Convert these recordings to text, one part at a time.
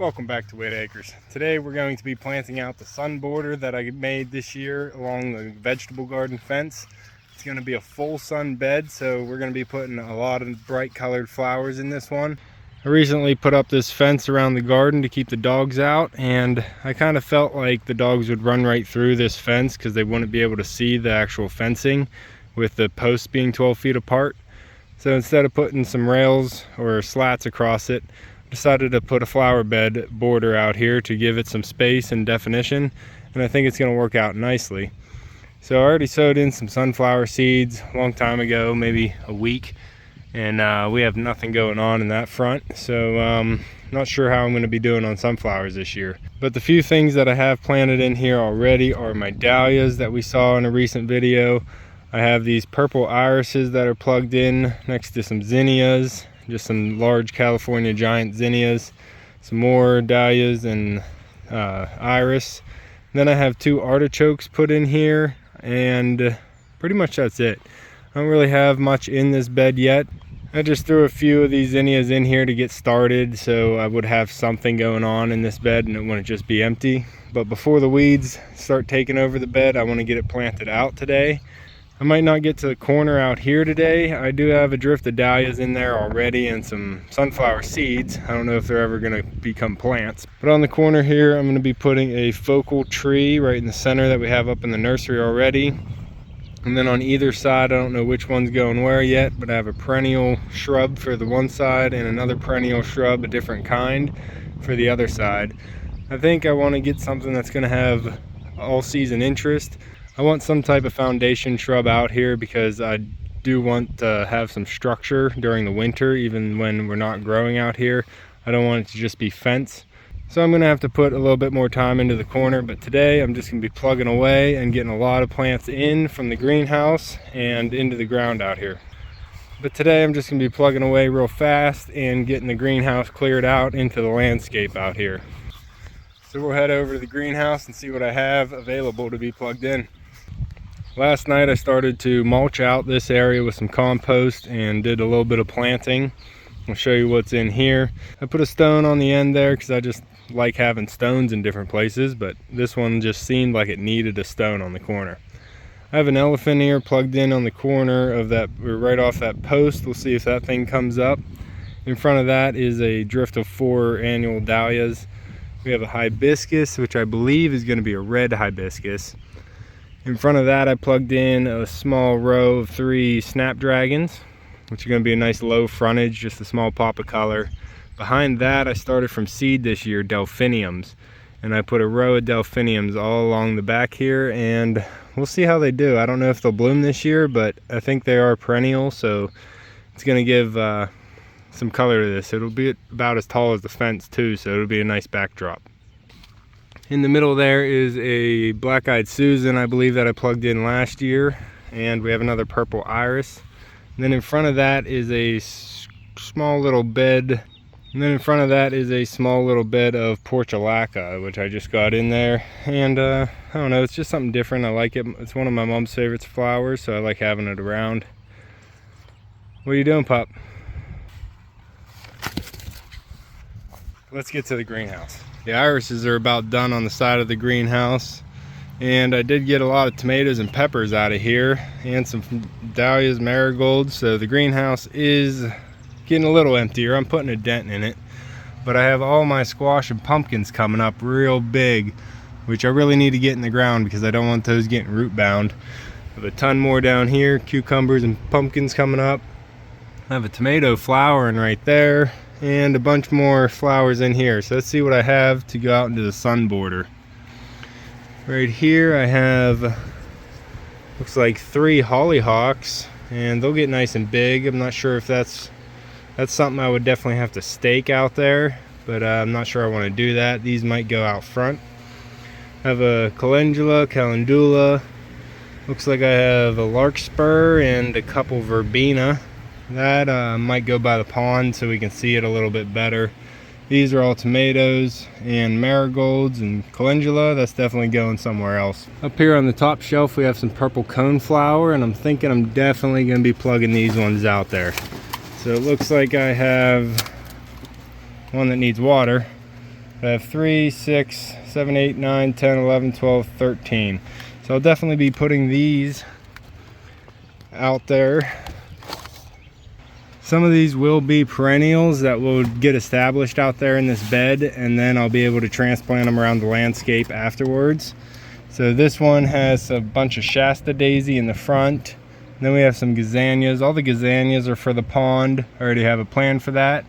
Welcome back to Whitt Acres. Today we're going to be planting out the sun border that I made this year along the vegetable garden fence. It's going to be a full sun bed, so we're going to be putting a lot of bright colored flowers in this one. I recently put up this fence around the garden to keep the dogs out, and I kind of felt like the dogs would run right through this fence because they wouldn't be able to see the actual fencing with the posts being 12 feet apart. So instead of putting some rails or slats across it, decided to put a flower bed border out here to give it some space and definition, and I think it's going to work out nicely. So I already sowed in some sunflower seeds a long time ago, maybe a week, and we have nothing going on in that front, so not sure how I'm going to be doing on sunflowers this year. But the few things that I have planted in here already are my dahlias that we saw in a recent video. I have these purple irises that are plugged in next to some zinnias, just some large California giant zinnias, some more dahlias and iris. Then I have 2 artichokes put in here, and pretty much that's it. I don't really have much in this bed yet. I just threw a few of these zinnias in here to get started so I would have something going on in this bed and it wouldn't just be empty. But before the weeds start taking over the bed, I want to get it planted out today. I might not get to the corner out here today. I do have a drift of dahlias in there already and some sunflower seeds. I don't know if they're ever going to become plants. But on the corner here, I'm going to be putting a focal tree right in the center that we have up in the nursery already. And then on either side, I don't know which one's going where yet, but I have a perennial shrub for the one side and another perennial shrub, a different kind, for the other side. I think I want to get something that's going to have all season interest. I want some type of foundation shrub out here because I do want to have some structure during the winter, even when we're not growing out here. I don't want it to just be fence. So I'm going to have to put a little bit more time into the corner, but today I'm just going to be plugging away and getting a lot of plants in from the greenhouse and into the ground out here. But today I'm just going to be plugging away real fast and getting the greenhouse cleared out into the landscape out here. So we'll head over to the greenhouse and see what I have available to be plugged in. Last night I started to mulch out this area with some compost and did a little bit of planting. I'll show you what's in here. I put a stone on the end there because I just like having stones in different places, but this one just seemed like it needed a stone on the corner. I have an elephant ear plugged in on the corner of that, right off that post. We'll see if that thing comes up. In front of that is a drift of 4 annual dahlias. We have a hibiscus, which I believe is going to be a red hibiscus. In front of that, I plugged in a small row of 3 snapdragons, which are going to be a nice low frontage, just a small pop of color. Behind that, I started from seed this year, Delphiniums, and I put a row of Delphiniums all along the back here, and we'll see how they do. I don't know if they'll bloom this year, but I think they are perennial, so it's going to give some color to this. It'll be about as tall as the fence too, so it'll be a nice backdrop. In the middle there is a black-eyed Susan, I believe, that I plugged in last year, and we have another purple iris. And then in front of that is a small little bed, and then in front of that is a small little bed of portulaca, which I just got in there. And I don't know, it's just something different. I like it. It's one of my mom's favorite flowers, so I like having it around. What are you doing, pup? Let's get to the greenhouse. The irises are about done on the side of the greenhouse, and I did get a lot of tomatoes and peppers out of here and some dahlias, marigolds, so the greenhouse is getting a little emptier. I'm putting a dent in it, but I have all my squash and pumpkins coming up real big, which I really need to get in the ground because I don't want those getting root bound. I have a ton more down here, cucumbers and pumpkins coming up. I have a tomato flowering right there, and a bunch more flowers in here. So let's see what I have to go out into the sun border. Right here I have, looks like 3 hollyhocks, and they'll get nice and big. I'm not sure if that's something I would definitely have to stake out there, but I'm not sure I want to do that. These might go out front. I have a calendula. Looks like I have a larkspur and a couple verbena. That might go by the pond so we can see it a little bit better. These are all tomatoes and marigolds and calendula. That's definitely going somewhere else. Up here on the top shelf we have some purple coneflower, and I'm thinking I'm definitely going to be plugging these ones out there. So it looks like I have one that needs water. I have 3, 6, 7, 8, 9, 10, 11, 12, 13. So I'll definitely be putting these out there. Some of these will be perennials that will get established out there in this bed, and then I'll be able to transplant them around the landscape afterwards. So this one has a bunch of Shasta daisy in the front. And then we have some gazanias. All the gazanias are for the pond. I already have a plan for that.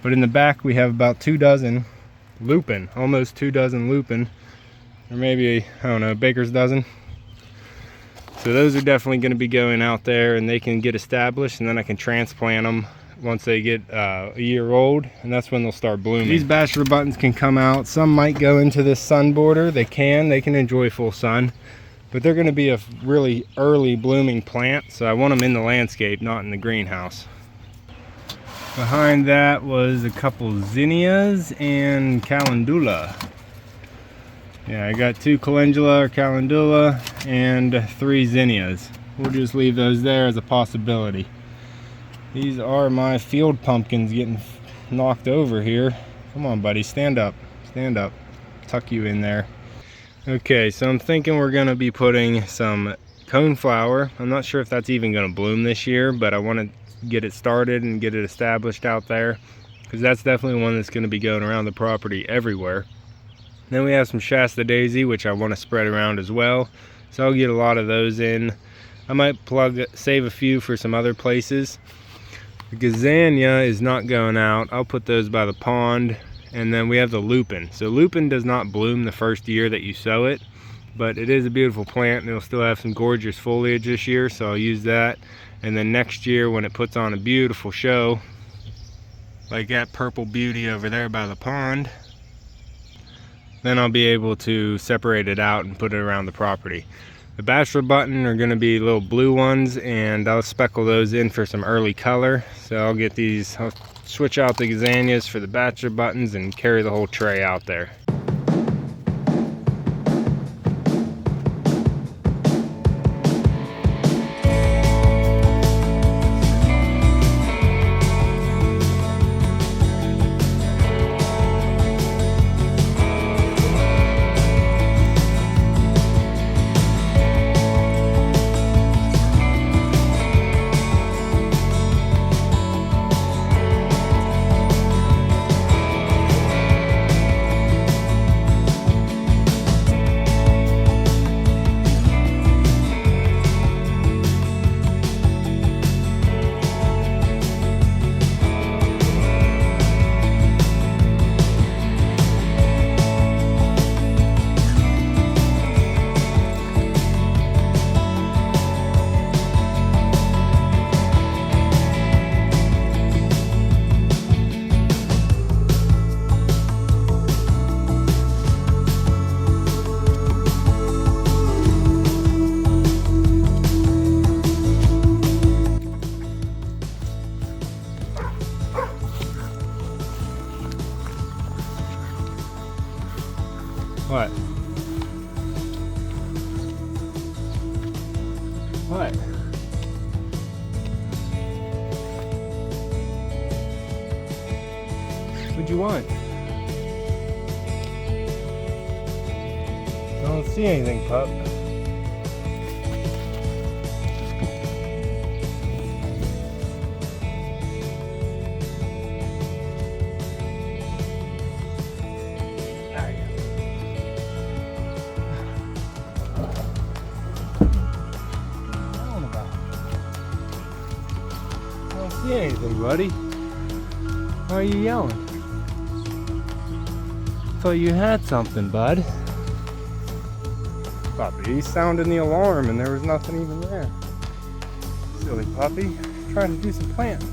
But in the back we have about 2 dozen lupine, almost 2 dozen lupine, or maybe, I don't know, a baker's dozen. So those are definitely going to be going out there, and they can get established, and then I can transplant them once they get a year old, and that's when they'll start blooming. These bachelor buttons can come out. Some might go into this sun border. They can enjoy full sun, but they're going to be a really early blooming plant, so I want them in the landscape, not in the greenhouse. Behind that was a couple zinnias and calendula. Yeah, I got 2 calendula or calendula and 3 zinnias. We'll just leave those there as a possibility. These are my field pumpkins getting knocked over here. Come on, buddy, stand up. Stand up. Tuck you in there. Okay, so I'm thinking we're going to be putting some coneflower. I'm not sure if that's even going to bloom this year, but I want to get it started and get it established out there, because that's definitely one that's going to be going around the property everywhere. Then we have some Shasta daisy, which I want to spread around as well, so I'll get a lot of those in. I might save a few for some other places. The gazania is not going out. I'll put those by the pond. And then we have the lupine. So lupine does not bloom the first year that you sow it, but it is a beautiful plant, and it'll still have some gorgeous foliage this year, so I'll use that. And then next year, when it puts on a beautiful show, like that purple beauty over there by the pond, then I'll be able to separate it out and put it around the property. The bachelor button are going to be little blue ones, and I'll speckle those in for some early color. So I'll get these, I'll switch out the gazanias for the bachelor buttons and carry the whole tray out there. What? What? What'd you want? I don't see anything, pup. See anything, buddy? Why are you yelling? Thought you had something, bud. Puppy, he's sounding the alarm and there was nothing even there. Silly puppy, trying to do some planting.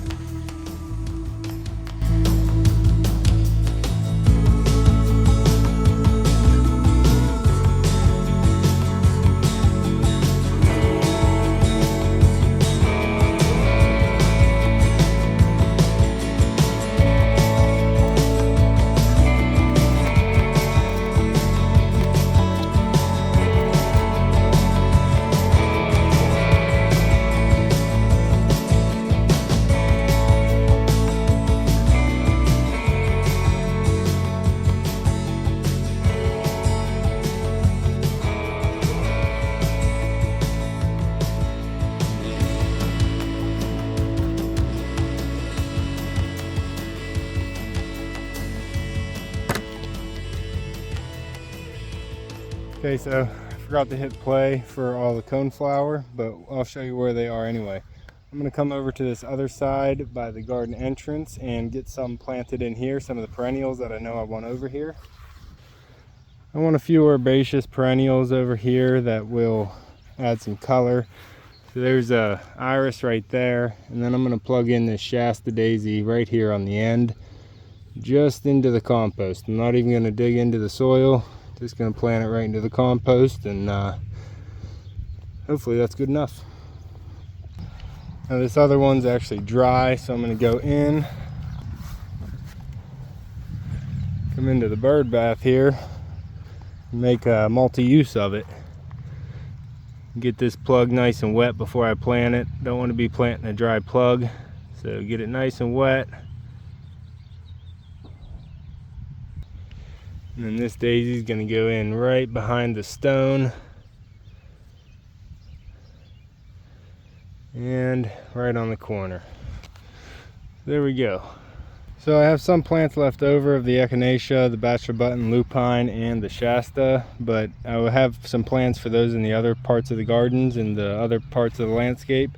Okay, so I forgot to hit play for all the coneflower, but I'll show you where they are anyway. I'm going to come over to this other side by the garden entrance and get some planted in here, some of the perennials that I know I want over here. I want a few herbaceous perennials over here that will add some color. So there's a iris right there, and then I'm going to plug in this Shasta daisy right here on the end, just into the compost. I'm not even going to dig into the soil, just going to plant it right into the compost, and hopefully that's good enough. Now this other one's actually dry, so I'm going to go in, come into the bird bath here, and make a multi-use of it. Get this plug nice and wet before I plant it. Don't want to be planting a dry plug, so get it nice and wet. And then this daisy is going to go in right behind the stone and right on the corner. There we go. So I have some plants left over of the Echinacea, the bachelor button, lupine, and the Shasta, but I will have some plants for those in the other parts of the gardens and the other parts of the landscape,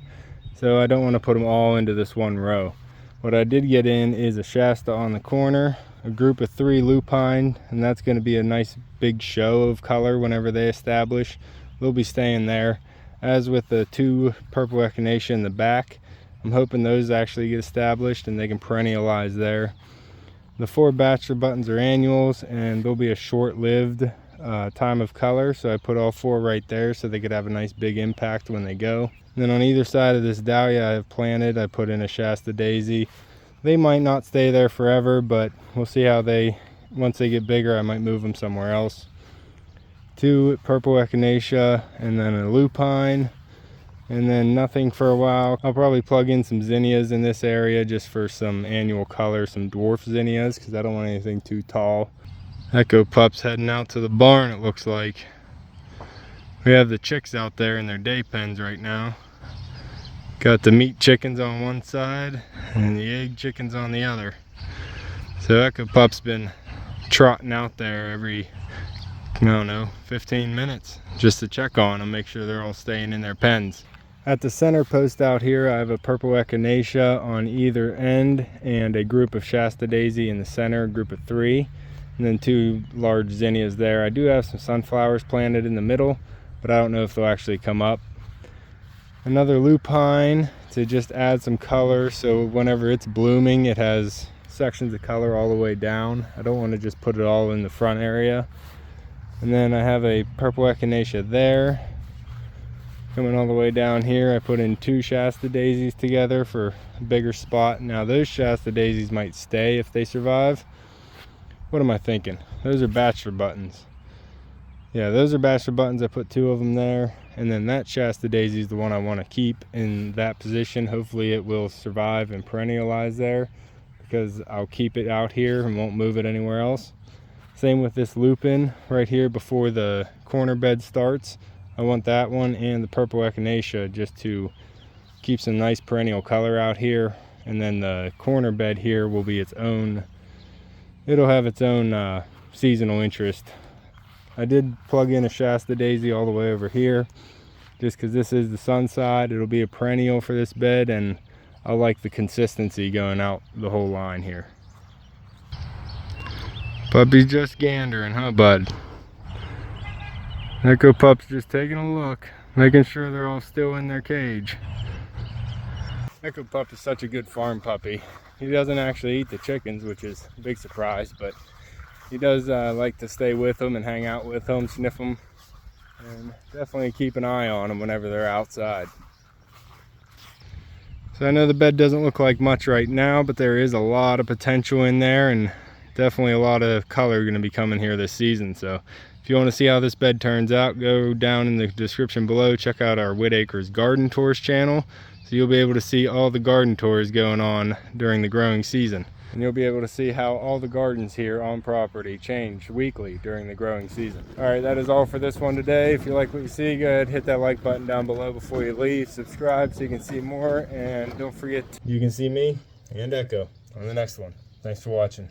so I don't want to put them all into this one row. What I did get in is a Shasta on the corner, a group of 3 lupine, and that's going to be a nice big show of color whenever they establish. They'll be staying there. As with the 2 purple Echinacea in the back, I'm hoping those actually get established and they can perennialize there. The 4 bachelor buttons are annuals, and they'll be a short-lived time of color, so I put all 4 right there so they could have a nice big impact when they go. And then on either side of this dahlia I have planted, I put in a Shasta daisy. They might not stay there forever, but we'll see how once they get bigger, I might move them somewhere else. 2 purple Echinacea, and then a lupine, and then nothing for a while. I'll probably plug in some zinnias in this area just for some annual color, some dwarf zinnias, because I don't want anything too tall. Echo pup's heading out to the barn, it looks like. We have the chicks out there in their day pens right now. Got the meat chickens on one side and the egg chickens on the other. So Echo Pup's been trotting out there every, I don't know, 15 minutes just to check on them, make sure they're all staying in their pens. At the center post out here, I have a purple Echinacea on either end and a group of Shasta daisy in the center, a group of 3, and then 2 large zinnias there. I do have some sunflowers planted in the middle, but I don't know if they'll actually come up. Another lupine to just add some color, so whenever it's blooming it has sections of color all the way down. I don't want to just put it all in the front area. And then I have a purple Echinacea there. Coming all the way down here, I put in 2 Shasta daisies together for a bigger spot. Now those Shasta daisies might stay if they survive. What am I thinking? Those are bachelor buttons. Yeah, those are bachelor buttons. I put 2 of them there. And then that Shasta daisy is the one I want to keep in that position. Hopefully it will survive and perennialize there, because I'll keep it out here and won't move it anywhere else. Same with this lupin right here before the corner bed starts. I want that one and the purple Echinacea just to keep some nice perennial color out here. And then the corner bed here will be its own, it'll have its own seasonal interest. I did plug in a Shasta daisy all the way over here just because this is the sun side. It'll be a perennial for this bed, and I like the consistency going out the whole line here. Puppy's just gandering, huh, bud? Echo Pup's just taking a look, making sure they're all still in their cage. Echo Pup is such a good farm puppy. He doesn't actually eat the chickens, which is a big surprise, but he does like to stay with them and hang out with them, sniff them, and definitely keep an eye on them whenever they're outside. So I know the bed doesn't look like much right now, but there is a lot of potential in there, and definitely a lot of color going to be coming here this season. So if you want to see how this bed turns out, go down in the description below, check out our Whitt Acres Garden Tours channel, so you'll be able to see all the garden tours going on during the growing season. And you'll be able to see how all the gardens here on property change weekly during the growing season. All right, that is all for this one today. If you like what you see, go ahead, hit that like button down below before you leave. Subscribe so you can see more, and don't forget, you can see me and Echo on the next one. Thanks for watching.